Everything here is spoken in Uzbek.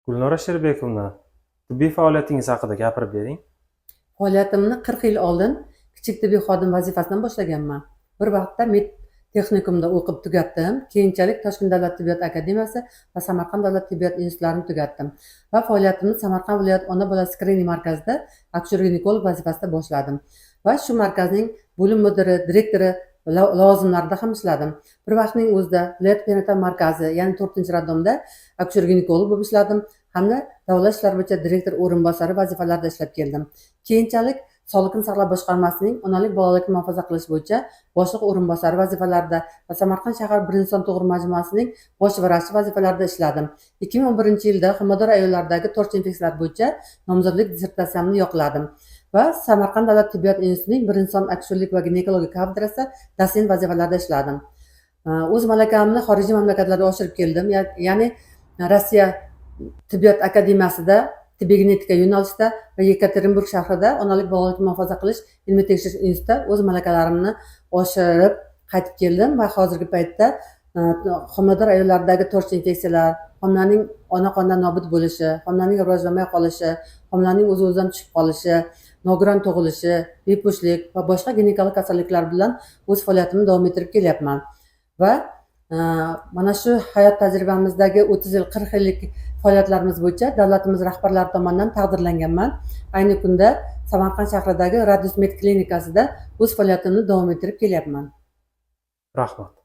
Gulnora Sherbekovna, tibbiy faoliyatingiz haqida gapirib bering. Faoliyatimni 40 yil oldin kichik tibbiy xodim vazifasidan boshlaganman. Bir vaqtda texnikumda o'qib tugatdim. Keyinchalik Toshkent davlat tibbiyot akademiyasi va Samarqand davlat tibbiyot institutlarini tugatdim va faoliyatimni Samarqand viloyat ona bola skrining markazida aksyor-ginekolog vazifasida boshladim va shu markazning bo'lim mudiri, direktori lavozimlarida ham ishladim. Bir vaqtning o'zida viloyat perinatal markazi, ya'ni 4-raddomda aksyor-ginekolog bo'lib ishladim hamda davlat ishlari bo'yicha direktor o'rinbosari vazifalarida ishlab keldim. Keyinchalik Sog'liqni saqlash boshqarmasining onalik bolalikni muhofaza qilish bo'yicha boshliq o'rinbosari vazifalarida va Samarqand shahar birinchi son tug'ruq majmuasining bosh vrachi vazifalarida ishladim. 2011-yilda homilador ayollardagi tortiq infeksiyalar bo'yicha nomzodlik dissertatsiyamni yoqladim va Samarqand davlat tibbiyot institutining birinchi son aksyorlik va ginekologiya kafedrasida dotsent vazifalarida ishladim. O'z malakamni xorijiy mamlakatlarda oshirib keldim, ya'ni Rossiya tibbiyot akademiyasida tibbiy genetika yo'nalishida va Yekaterinburg shahrida onalik bolalikni muhofaza qilish ilmiy tekshirish institutida o'z malakalarimni oshirib qaytib keldim va hozirgi paytda homilador ayollardagi tortiq infeksiyalar, homilaning ona qonidan nobud bo'lishi, homilaning rivojlanmay qolishi, homilaning o'z-o'zidan tushib qolishi, nogiron tug'ilishi, bepushtlik va boshqa ginekologik kasalliklar bilan o'z faoliyatimni davom ettirib kelyapman va mana shu hayot tajribamizdagi 30 yil 40 yillik faoliyatlarimiz bo'yicha davlatimiz rahbarlari tomonidan taqdirlanganman. Ayni kunda Samarqand shahridagi Radius Med klinikasida o'z faoliyatimni davom ettirib kelyapman. Rahmat.